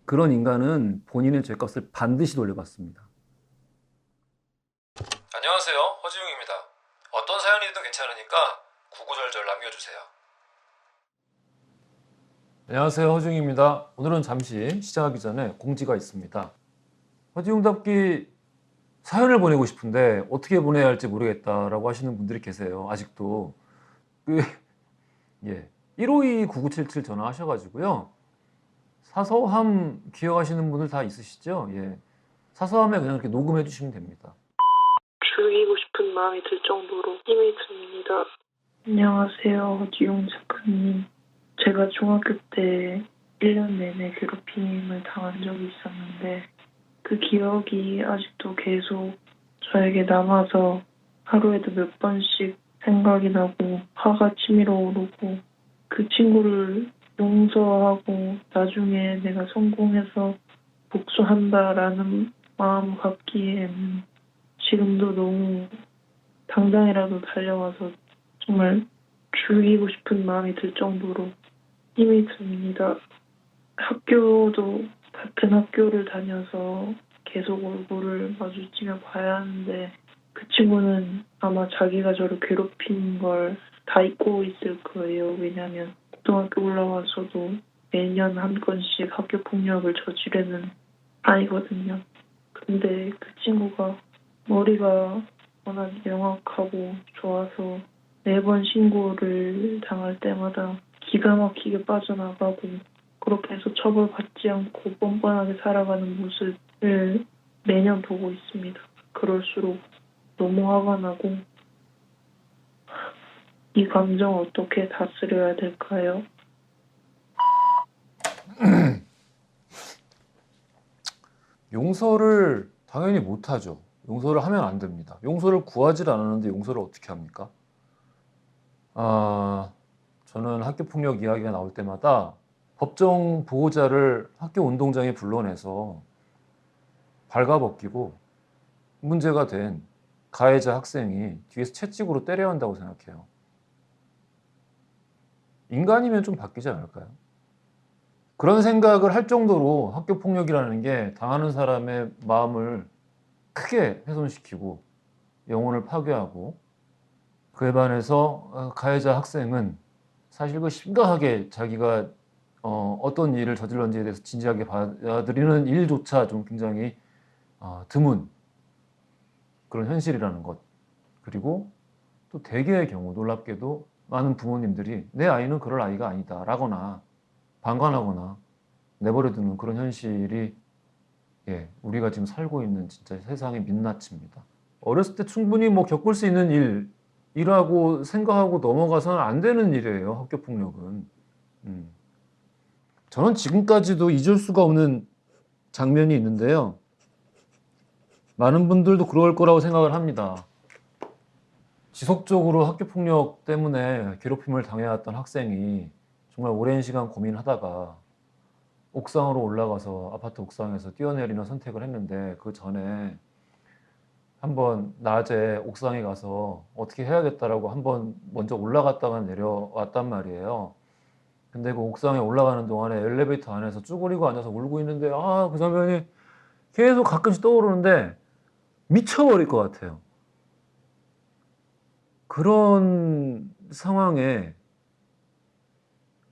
그런 인간은 본인의 죄값을 반드시 돌려받습니다. 안녕하세요. 허지웅입니다. 어떤 사연이든 괜찮으니까 구구절절 남겨주세요. 안녕하세요. 허중입니다. 오늘은 잠시 시작하기 전에 공지가 있습니다. 허지웅답기 사연을 보내고 싶은데 어떻게 보내야 할지 모르겠다라고 하시는 분들이 계세요. 아직도. 152-9977 전화하셔가지고요. 사서함 기억하시는 분들 다 있으시죠? 사서함에 그냥 이렇게 녹음해 주시면 됩니다. 죽이고 싶은 마음이 들 정도로 힘이 듭니다. 안녕하세요, 허지용 작가님. 제가 중학교 때 1년 내내 괴롭힘을 당한 적이 있었는데 그 기억이 아직도 계속 저에게 남아서 하루에도 몇 번씩 생각이 나고 화가 치밀어 오르고 그 친구를 용서하고 나중에 내가 성공해서 복수한다라는 마음 갖기에는 지금도 너무 당장이라도 달려와서 정말 죽이고 싶은 마음이 들 정도로 힘이 듭니다. 학교도 같은 학교를 다녀서 계속 얼굴을 마주치며 봐야 하는데 그 친구는 아마 자기가 저를 괴롭힌 걸 다 잊고 있을 거예요. 왜냐하면 고등학교 올라와서도 매년 한 건씩 학교 폭력을 저지르는 아이거든요. 근데 그 친구가 머리가 워낙 명확하고 좋아서 매번 신고를 당할 때마다 기가 막히게 빠져나가고 그렇게 해서 처벌받지 않고 뻔뻔하게 살아가는 모습을 매년 보고 있습니다. 그럴수록 너무 화가 나고 이 감정 어떻게 다스려야 될까요? 용서를 당연히 못하죠. 용서를 하면 안 됩니다. 용서를 구하지 않았는데 용서를 어떻게 합니까? 저는 학교폭력 이야기가 나올 때마다 법정 보호자를 학교 운동장에 불러내서 발가벗기고 문제가 된 가해자 학생이 뒤에서 채찍으로 때려야 한다고 생각해요. 인간이면 좀 바뀌지 않을까요? 그런 생각을 할 정도로 학교폭력이라는 게 당하는 사람의 마음을 크게 훼손시키고 영혼을 파괴하고 그에 반해서 가해자 학생은 사실 그 심각하게 자기가 어떤 일을 저질렀는지에 대해서 진지하게 받아들이는 일조차 좀 굉장히 드문 그런 현실이라는 것. 그리고 또 대개의 경우 놀랍게도 많은 부모님들이 내 아이는 그럴 아이가 아니다 라거나 방관하거나 내버려두는 그런 현실이 우리가 지금 살고 있는 진짜 세상의 민낯입니다. 어렸을 때 충분히 겪을 수 있는 일이라고 생각하고 넘어가서는 안 되는 일이에요. 학교폭력은. 저는 지금까지도 잊을 수가 없는 장면이 있는데요. 많은 분들도 그럴 거라고 생각을 합니다. 지속적으로 학교폭력 때문에 괴롭힘을 당해왔던 학생이 정말 오랜 시간 고민하다가 옥상으로 올라가서 아파트 옥상에서 뛰어내리는 선택을 했는데 그 전에 한번 낮에 옥상에 가서 어떻게 해야겠다라고 한번 먼저 올라갔다가 내려왔단 말이에요. 근데 그 옥상에 올라가는 동안에 엘리베이터 안에서 쭈그리고 앉아서 울고 있는데 그 장면이 계속 가끔씩 떠오르는데 미쳐버릴 것 같아요. 그런 상황에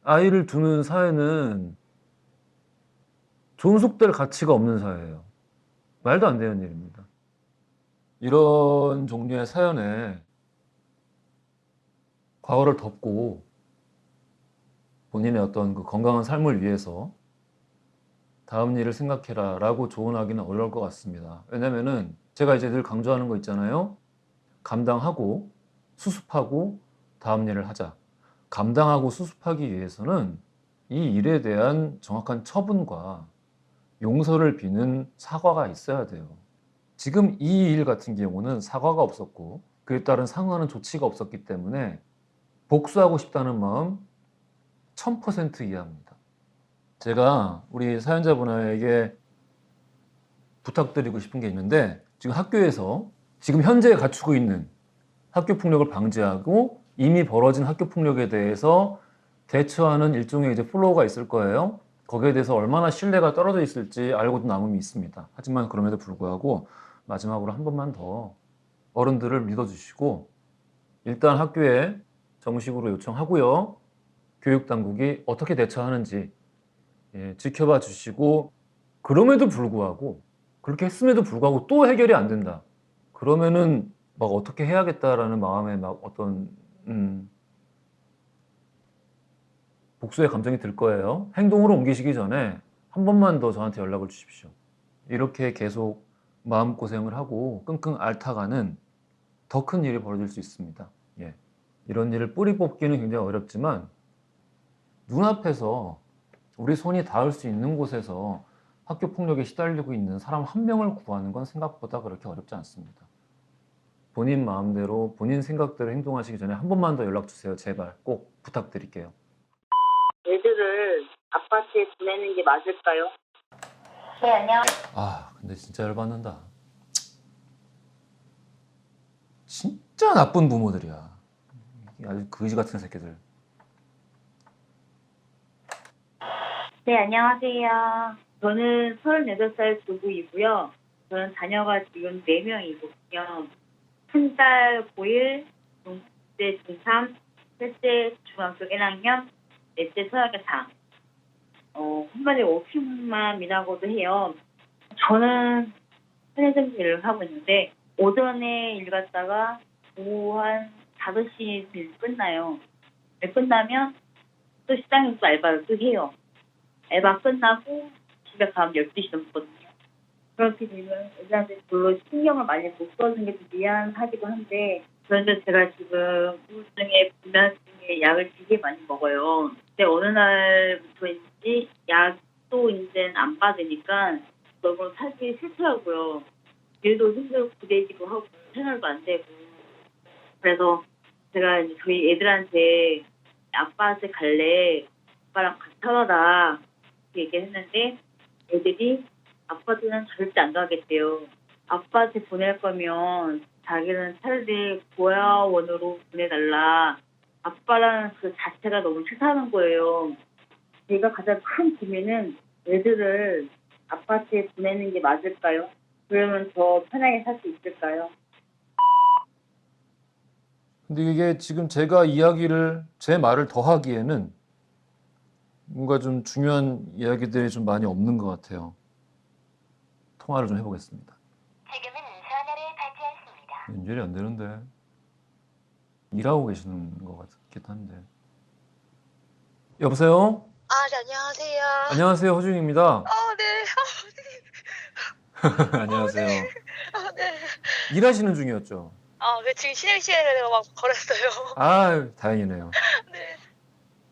아이를 두는 사회는 존속될 가치가 없는 사회예요. 말도 안 되는 일입니다. 이런 종류의 사연에 과거를 덮고 본인의 어떤 그 건강한 삶을 위해서 다음 일을 생각해라 라고 조언하기는 어려울 것 같습니다. 왜냐면은 제가 이제 늘 강조하는 거 있잖아요. 감당하고 수습하고 다음 일을 하자. 감당하고 수습하기 위해서는 이 일에 대한 정확한 처분과 용서를 비는 사과가 있어야 돼요. 지금 이 일 같은 경우는 사과가 없었고 그에 따른 상응하는 조치가 없었기 때문에 복수하고 싶다는 마음 1000% 이해합니다. 제가 우리 사연자분에게 부탁드리고 싶은 게 있는데 지금 학교에서 지금 현재 갖추고 있는 학교폭력을 방지하고 이미 벌어진 학교폭력에 대해서 대처하는 일종의 이제 플로우가 있을 거예요. 거기에 대해서 얼마나 신뢰가 떨어져 있을지 알고도 남음이 있습니다. 하지만 그럼에도 불구하고 마지막으로 한 번만 더 어른들을 믿어주시고 일단 학교에 정식으로 요청하고요. 교육당국이 어떻게 대처하는지 지켜봐 주시고 그럼에도 불구하고 그렇게 했음에도 불구하고 또 해결이 안 된다. 그러면은 막 어떻게 해야겠다라는 마음에 막 어떤 복수의 감정이 들 거예요. 행동으로 옮기시기 전에 한 번만 더 저한테 연락을 주십시오. 이렇게 계속 마음고생을 하고 끙끙 앓다가는 더 큰 일이 벌어질 수 있습니다. 예. 이런 일을 뿌리 뽑기는 굉장히 어렵지만 눈앞에서 우리 손이 닿을 수 있는 곳에서 학교 폭력에 시달리고 있는 사람 한 명을 구하는 건 생각보다 그렇게 어렵지 않습니다. 본인 마음대로 본인 생각대로 행동하시기 전에 한 번만 더 연락 주세요. 제발 꼭 부탁드릴게요. 애들을 아파트에 보내는 게 맞을까요? 네, 안녕하세요. 아, 근데 진짜 열받는다. 진짜 나쁜 부모들이야. 아주 거지 같은 새끼들. 네, 안녕하세요. 저는 38살 주부이고요. 저는 자녀가 지금 4명이거든요. 한 살 고1, 둘째 중3, 셋째 중학교 1학년, 넷째 초등학교 4. 한마디로 워킹맘이라고도 해요. 저는 편의점 일을 하고 있는데 오전에 일 갔다가 오후 한 5시 일 끝나요. 일 끝나면 또 식당에서 알바를 또 해요. 알바 끝나고 집에 가면 12시 넘거든요. 그렇게 되면 애들한테 별로 신경을 많이 못 써주는 게 좀 미안하기도 한데 그런데 제가 지금 우울증에 불면증에 약을 되게 많이 먹어요. 근데 어느 날부터인지 약도 이제는 안 받으니까 너무 살기 싫더라고요. 일도 힘들고 부대기도 하고 생활도 안 되고 그래서 제가 이제 저희 애들한테 아빠한테 갈래 아빠랑 같이 살아라 이렇게 얘기했는데 애들이 아빠한테는 절대 안 가겠대요. 아빠한테 보낼 거면 자기는 차라리 고아원으로 보내달라. 아빠라는 그 자체가 너무 싫다는 거예요. 제가 가장 큰 고민은 애들을 아파트에 보내는 게 맞을까요? 그러면 더 편하게 살 수 있을까요? 근데 이게 지금 제가 제 말을 더 하기에는 뭔가 좀 중요한 이야기들이 좀 많이 없는 것 같아요. 통화를 좀 해보겠습니다. 지금은 전화를 받지 않습니다. 연결이 안 되는데 일하고 계시는 것 같기도 한데. 여보세요? 아, 네, 안녕하세요. 안녕하세요, 허중입니다. 네. 안녕하세요. 네. 일하시는 중이었죠? 네, 지금 쉬는 시간에 막 걸었어요. 아, 다행이네요. 네.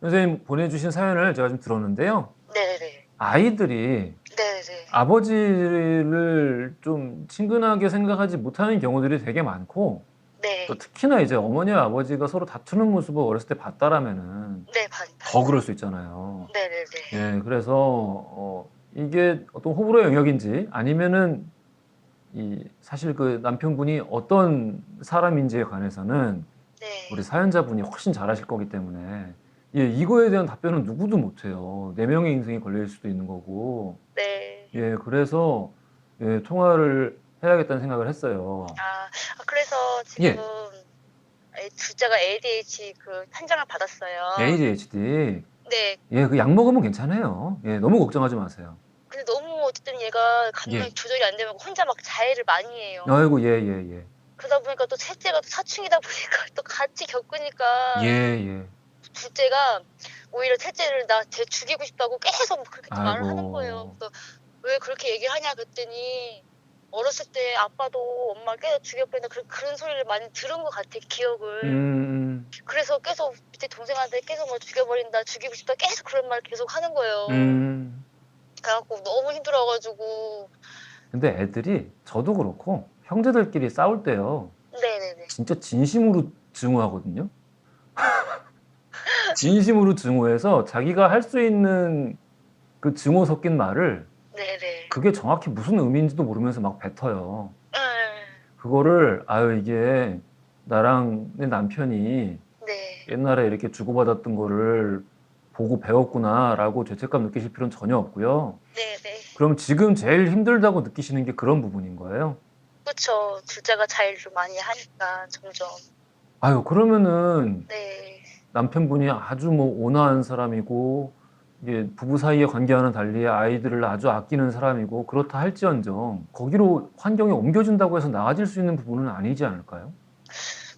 선생님 보내주신 사연을 제가 좀 들었는데요. 네네. 아이들이 네네. 아버지를 좀 친근하게 생각하지 못하는 경우들이 되게 많고 네. 또 특히나 이제 어머니와 아버지가 서로 다투는 모습을 어렸을 때 봤다라면은 네, 더 그럴 수 있잖아요. 네네네. 예, 그래서 이게 어떤 호불호 영역인지 아니면은 사실 그 남편분이 어떤 사람인지에 관해서는 네. 우리 사연자분이 훨씬 잘 아실 거기 때문에 예, 이거에 대한 답변은 누구도 못해요. 네 명의 인생이 걸릴 수도 있는 거고. 네. 예, 그래서 예, 통화를 해야겠다는 생각을 했어요. 그래서 예. 지금 둘째가 ADHD 그 판정을 받았어요. ADHD. 네. 예, 그 약 먹으면 괜찮아요. 예, 너무 걱정하지 마세요. 근데 너무 어쨌든 얘가 감정이 예. 조절이 안 되면 혼자 막 자해를 많이 해요. 아이고, 예, 예, 예. 그러다 보니까 또 셋째가 또 사춘기다 보니까 또 같이 겪으니까 예, 예. 둘째가 오히려 셋째를 나 쟤 죽이고 싶다고 계속 그렇게 또 말을 하는 아이고. 거예요. 그래서 왜 그렇게 얘기를 하냐 그랬더니 어렸을 때 아빠도 엄마를 계속 죽였거나 그런 소리를 많이 들은 것 같아 기억을. 그래서 계속 밑에 동생한테 계속 뭐 죽여버린다 죽이고 싶다 계속 그런 말 계속 하는 거예요. 그래갖고 너무 힘들어가지고. 근데 애들이 저도 그렇고 형제들끼리 싸울 때요. 네네네. 진짜 진심으로 증오하거든요. 진심으로 증오해서 자기가 할 수 있는 그 증오 섞인 말을 네네. 그게 정확히 무슨 의미인지도 모르면서 막 뱉어요. 네. 그거를 이게 나랑 내 남편이 네. 옛날에 이렇게 주고받았던 거를 보고 배웠구나라고 죄책감 느끼실 필요는 전혀 없고요. 네네. 그럼 지금 제일 힘들다고 느끼시는 게 그런 부분인 거예요? 그쵸. 둘째가 자일을 많이 하니까 점점. 아유, 그러면은 네. 남편분이 아주 뭐 온화한 사람이고 이게 부부 사이의 관계와는 달리 아이들을 아주 아끼는 사람이고 그렇다 할지언정 거기로 환경이 옮겨진다고 해서 나아질 수 있는 부분은 아니지 않을까요?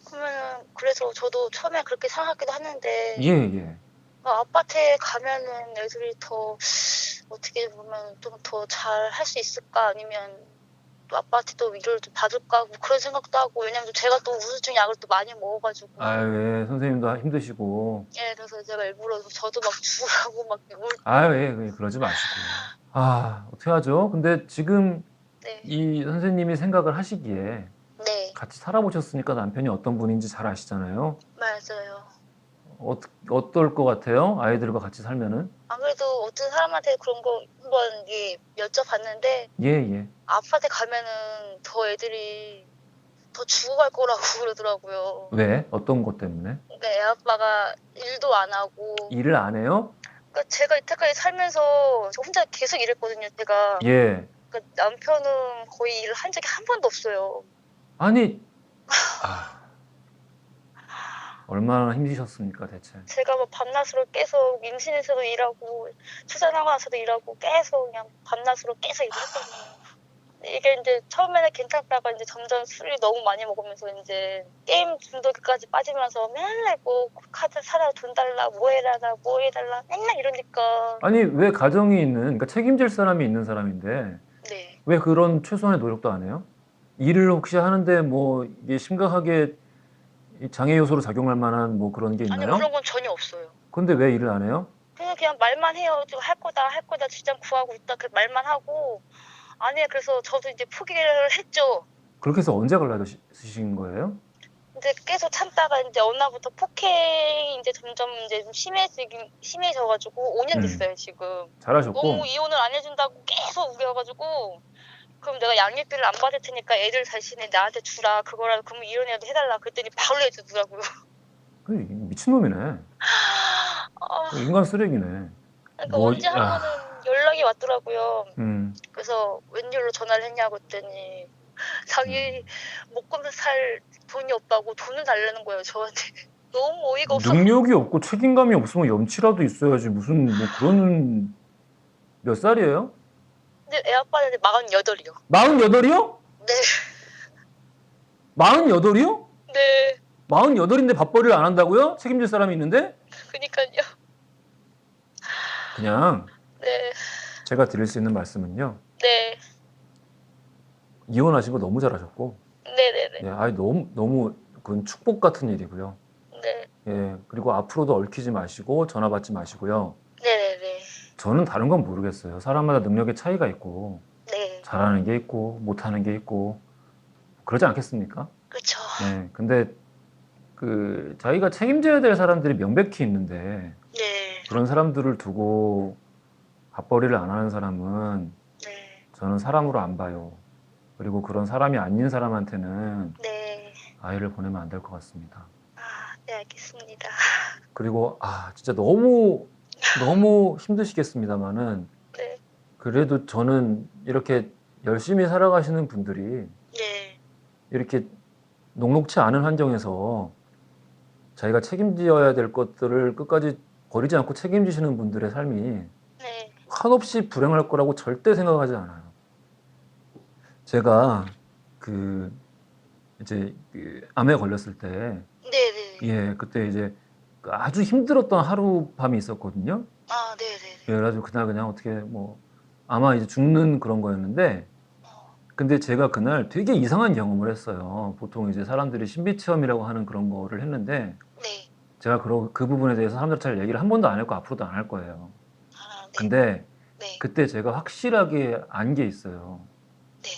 그러면은 그래서 저도 처음에 그렇게 생각하기도 하는데 예, 예. 아파트에 가면은 애들이 더 어떻게 보면 좀 더 잘 할 수 있을까 아니면 또 아빠한테도 위로를 좀 받을까 뭐 그런 생각도 하고 왜냐면 제가 또 우울증 약을 또 많이 먹어가지고 아유, 예, 선생님도 힘드시고. 예 그래서 제가 일부러 저도 막 죽으라고 막 울. 아유, 예, 그러지 마시고. 아, 어떻게 하죠? 근데 지금 네. 이 선생님이 생각을 하시기에 네 같이 살아보셨으니까 남편이 어떤 분인지 잘 아시잖아요. 맞아요. 어떨 것 같아요? 아이들과 같이 살면은? 안 그래도 어떤 사람한테 그런 거 한번 이게 여쭤봤는데 예, 예. 아파트 가면은 더 애들이 더 죽어갈 거라고 그러더라고요. 왜? 어떤 것 때문에? 그러니까 애 아빠가 일도 안 하고 일을 안 해요? 그러니까 제가 이때까지 살면서 저 혼자 계속 일했거든요. 제가 예. 그러니까 남편은 거의 일을 한 적이 한 번도 없어요. 아니, 아, 얼마나 힘드셨습니까, 대체? 제가 뭐 밤낮으로 계속 임신해서도 일하고 출산하고 나서도 일하고 계속 그냥 밤낮으로 계속 일을 했거든요. 이게 이제 처음에는 괜찮다가 이제 점점 술을 너무 많이 먹으면서 이제 게임 중독까지 빠지면서 맨날 뭐 카드 사라 돈 달라 뭐 해달라 뭐 해달라 맨날 이러니까 아니, 왜 가정이 있는, 그러니까 책임질 사람이 있는 사람인데 네 왜 그런 최소한의 노력도 안 해요? 일을 혹시 하는데 뭐 이게 심각하게 이 장애 요소로 작용할 만한 뭐 그런 게 아니 있나요? 그런 건 전혀 없어요. 근데 왜 일을 안 해요? 그냥 말만 해요. 지금 할 거다 직장 구하고 있다 그 말만 하고 아니 그래서 저도 이제 포기를 했죠. 그렇게 해서 언제 갈라드신 거예요? 이제 계속 참다가 이제 어느 날부터 폭행이 이제 점점 이제 좀 심해져가지고 5년 됐어요 지금. 잘하셨고. 너무 이혼을 안 해준다고 계속 우겨가지고 그럼 내가 양육비를 안 받을 테니까 애들 대신에 나한테 주라 그거라도 그러면 이혼이라도 해달라 그랬더니 바로 해주더라고요. 미친놈이네. 아, 인간 쓰레기네. 그러니까 뭐, 언제 한 번은 연락이 왔더라고요. 음. 그래서 웬일로 전화를 했냐고 했더니 자기 먹고 살 돈이 없다고 돈을 달라는 거예요 저한테. 너무 어이가 없어. 능력이 없고 책임감이 없으면 염치라도 있어야지. 무슨 뭐 그런 몇 살이에요? 근데 애 아빠는 48이요. 48이요? 네. 48이요? 네. 48인데 밥벌이를 안 한다고요? 책임질 사람이 있는데? 그니까요. 그냥 네. 제가 드릴 수 있는 말씀은요. 네. 이혼하신 거 너무 잘하셨고, 네네네. 예, 아이 너무 그건 축복 같은 일이고요. 네. 예, 그리고 앞으로도 얽히지 마시고 전화 받지 마시고요. 네네네. 저는 다른 건 모르겠어요. 사람마다 능력의 차이가 있고, 네. 잘하는 게 있고, 못하는 게 있고, 그러지 않겠습니까? 그쵸. 예, 근데 그 자기가 책임져야 될 사람들이 명백히 있는데 네. 그런 사람들을 두고 밥벌이를 안 하는 사람은 네. 저는 사람으로 안 봐요. 그리고 그런 사람이 아닌 사람한테는 네. 아이를 보내면 안 될 것 같습니다. 아, 네, 알겠습니다. 그리고 진짜 너무 힘드시겠습니다만은 네. 그래도 저는 이렇게 열심히 살아가시는 분들이 네. 이렇게 녹록치 않은 환경에서 자기가 책임져야 될 것들을 끝까지 버리지 않고 책임지시는 분들의 삶이 네. 한없이 불행할 거라고 절대 생각하지 않아요. 제가 이제 암에 걸렸을 때, 네네. 예, 그때 이제 아주 힘들었던 하룻밤이 있었거든요. 아, 네네네. 예, 그래가지고 그날 그냥 어떻게 뭐 아마 이제 죽는 그런 거였는데, 근데 제가 그날 되게 이상한 경험을 했어요. 보통 이제 사람들이 신비체험이라고 하는 그런 거를 했는데, 네. 제가 그 부분에 대해서 사람들 잘 얘기를 한 번도 안 했고 앞으로도 안 할 거예요. 아, 네. 근데 네. 그때 제가 확실하게 안 게 있어요. 네.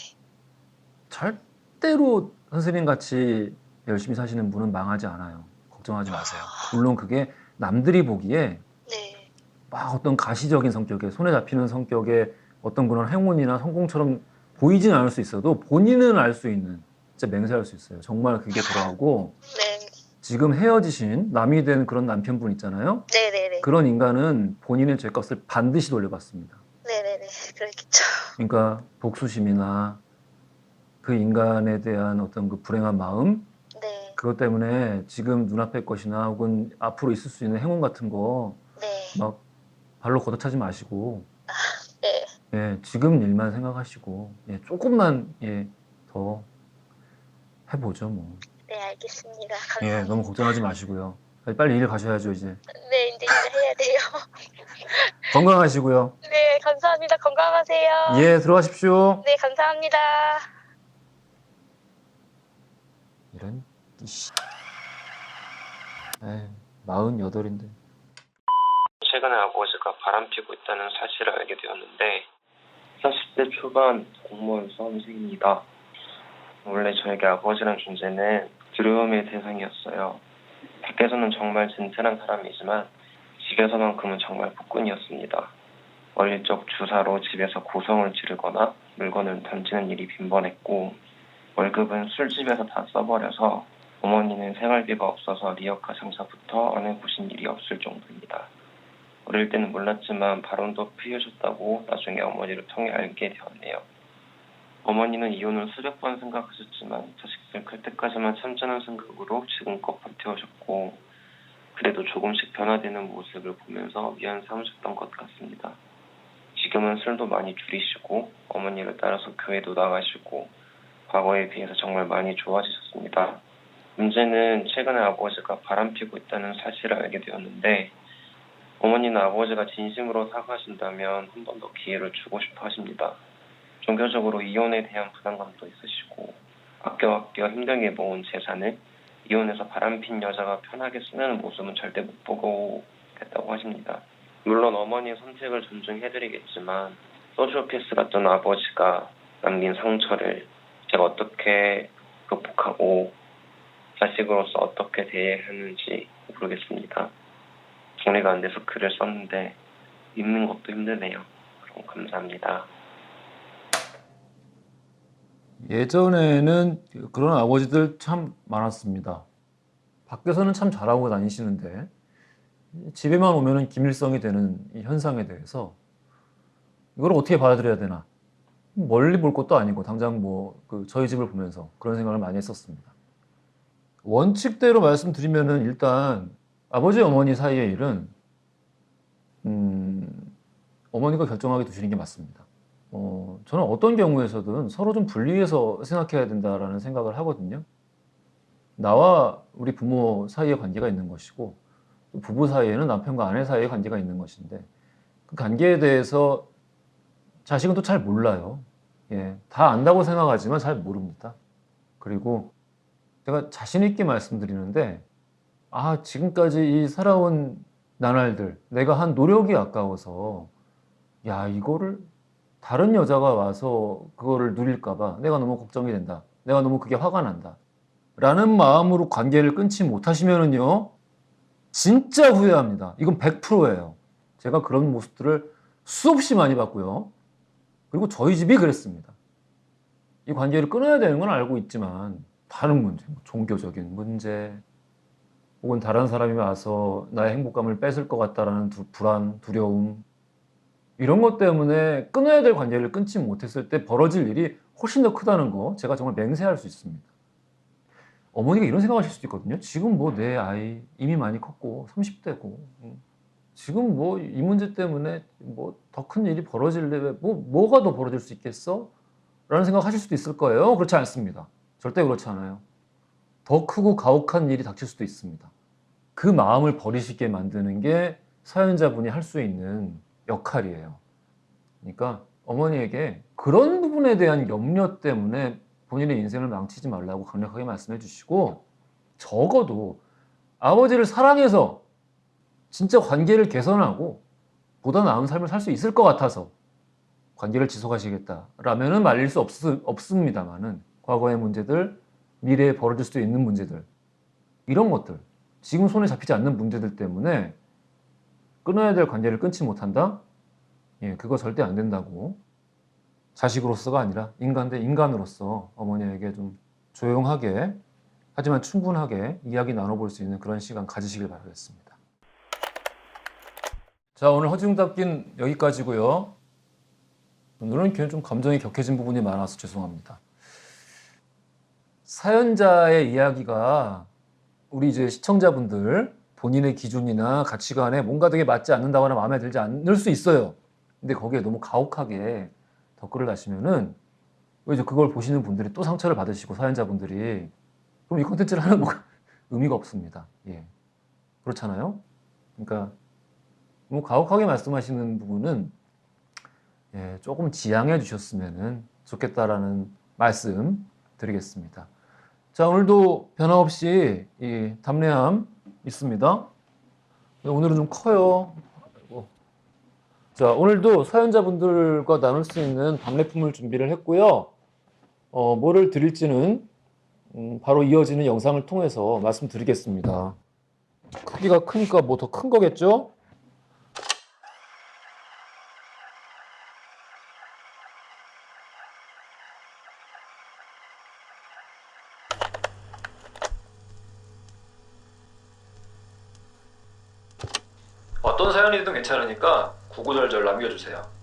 절대로 선생님 같이 열심히 사시는 분은 망하지 않아요. 걱정하지 마세요. 물론 그게 남들이 보기에 네. 막 어떤 가시적인 성격에 손에 잡히는 성격의 어떤 그런 행운이나 성공처럼 보이진 않을 수 있어도 본인은 알 수 있는 진짜 맹세할 수 있어요. 정말 그게 돌아오고 네. 지금 헤어지신 남이 된 그런 남편분 있잖아요. 네네네. 네네네. 그런 인간은 본인의 죄값을 반드시 돌려받습니다. 네네네. 그렇겠죠. 그러니까 복수심이나 그 인간에 대한 어떤 그 불행한 마음, 네. 그것 때문에 지금 눈앞의 것이나 혹은 앞으로 있을 수 있는 행운 같은 거 네. 막 발로 걷어차지 마시고, 네. 예, 지금 일만 생각하시고, 예, 조금만, 예, 더 해보죠, 뭐. 네, 알겠습니다. 예, 감사합니다. 너무 걱정하지 마시고요. 빨리 일 가셔야죠, 이제. 네, 이제 일을 해야 돼요. 건강하시고요. 네, 감사합니다. 건강하세요. 예, 들어가십시오. 네, 감사합니다. 이런, 이씨. 에이, 48인데. 최근에 아버지가 바람피고 있다는 사실을 알게 되었는데 40대 초반 공무원 수험생입니다. 원래 저에게 아버지란 존재는 두려움의 대상이었어요. 밖에서는 정말 진실한 사람이지만 집에서만큼은 정말 폭군이었습니다. 어릴 적 주사로 집에서 고성을 지르거나 물건을 던지는 일이 빈번했고 월급은 술집에서 다 써버려서 어머니는 생활비가 없어서 리어카 장사부터 안 해보신 일이 없을 정도입니다. 어릴 때는 몰랐지만 바람도 피우셨다고 나중에 어머니를 통해 알게 되었네요. 어머니는 이혼을 수백 번 생각하셨지만 자식들 클 때까지만 참자는 생각으로 지금껏 버텨오셨고 그래도 조금씩 변화되는 모습을 보면서 미안 삼으셨던 것 같습니다. 지금은 술도 많이 줄이시고 어머니를 따라서 교회도 나가시고 과거에 비해서 정말 많이 좋아지셨습니다. 문제는 최근에 아버지가 바람피고 있다는 사실을 알게 되었는데 어머니는 아버지가 진심으로 사과하신다면 한 번 더 기회를 주고 싶어 하십니다. 종교적으로 이혼에 대한 부담감도 있으시고 아껴 힘들게 모은 재산을 이혼해서 바람핀 여자가 편하게 쓰는 모습은 절대 못 보겠다고 하십니다. 물론 어머니의 선택을 존중해드리겠지만 소시오패스 같던 아버지가 남긴 상처를 제가 어떻게 극복하고 자식으로서 어떻게 대해야 하는지 모르겠습니다. 정리가 안 돼서 글을 썼는데 읽는 것도 힘드네요. 그럼 감사합니다. 예전에는 그런 아버지들 참 많았습니다. 밖에서는 참 잘하고 다니시는데 집에만 오면은 기밀성이 되는 이 현상에 대해서 이걸 어떻게 받아들여야 되나, 멀리 볼 것도 아니고 당장 뭐 저희 집을 보면서 그런 생각을 많이 했었습니다. 원칙대로 말씀드리면은 일단 아버지 어머니 사이의 일은 어머니가 결정하게 두시는 게 맞습니다. 저는 어떤 경우에서든 서로 좀 분리해서 생각해야 된다라는 생각을 하거든요. 나와 우리 부모 사이의 관계가 있는 것이고 또 부부 사이에는 남편과 아내 사이의 관계가 있는 것인데 그 관계에 대해서 자식은 또 잘 몰라요. 예, 다 안다고 생각하지만 잘 모릅니다. 그리고 제가 자신 있게 말씀드리는데 지금까지 이 살아온 나날들 내가 한 노력이 아까워서 이거를 다른 여자가 와서 그거를 누릴까봐 내가 너무 걱정이 된다. 내가 너무 그게 화가 난다. 라는 마음으로 관계를 끊지 못하시면은요, 진짜 후회합니다. 이건 100%예요. 제가 그런 모습들을 수없이 많이 봤고요. 그리고 저희 집이 그랬습니다. 이 관계를 끊어야 되는 건 알고 있지만 다른 문제, 종교적인 문제, 혹은 다른 사람이 와서 나의 행복감을 뺏을 것 같다라는 불안, 두려움, 이런 것 때문에 끊어야 될 관계를 끊지 못했을 때 벌어질 일이 훨씬 더 크다는 거 제가 정말 맹세할 수 있습니다. 어머니가 이런 생각하실 수도 있거든요. 지금 뭐 내 아이 이미 많이 컸고 30대고 지금 뭐 이 문제 때문에 뭐 더 큰 일이 벌어질래, 뭐가 더 벌어질 수 있겠어? 라는 생각하실 수도 있을 거예요. 그렇지 않습니다. 절대 그렇지 않아요. 더 크고 가혹한 일이 닥칠 수도 있습니다. 그 마음을 버리시게 만드는 게 사연자분이 할 수 있는 역할이에요. 그러니까 어머니에게 그런 부분에 대한 염려 때문에 본인의 인생을 망치지 말라고 강력하게 말씀해 주시고, 적어도 아버지를 사랑해서 진짜 관계를 개선하고 보다 나은 삶을 살 수 있을 것 같아서 관계를 지속하시겠다라면은 말릴 수 없습니다만은 과거의 문제들, 미래에 벌어질 수도 있는 문제들, 이런 것들, 지금 손에 잡히지 않는 문제들 때문에 끊어야 될 관계를 끊지 못한다? 그거 절대 안 된다고, 자식으로서가 아니라 인간 대 인간으로서 어머니에게 좀 조용하게 하지만 충분하게 이야기 나눠볼 수 있는 그런 시간 가지시길 바라겠습니다. 자, 오늘 허지웅답긴 여기까지고요. 오늘은 그냥 좀 감정이 격해진 부분이 많아서 죄송합니다. 사연자의 이야기가 우리 이제 시청자분들 본인의 기준이나 가치관에 뭔가 되게 맞지 않는다거나 마음에 들지 않을 수 있어요. 근데 거기에 너무 가혹하게 댓글을 다시면은 이제 그걸 보시는 분들이 또 상처를 받으시고 사연자분들이 그럼 이 콘텐츠를 하는 뭐 의미가 없습니다. 예. 그렇잖아요. 그러니까 너무 가혹하게 말씀하시는 부분은 예, 조금 지양해 주셨으면 좋겠다라는 말씀 드리겠습니다. 자, 오늘도 변함없이 이 답례함 있습니다. 오늘은 좀 커요. 자, 오늘도 사연자분들과 나눌 수 있는 답례품을 준비를 했고요. 뭐를 드릴지는 바로 이어지는 영상을 통해서 말씀드리겠습니다. 크기가 크니까 뭐 더 큰 거겠죠? 어떤 사연이든 괜찮으니까 구구절절 남겨주세요.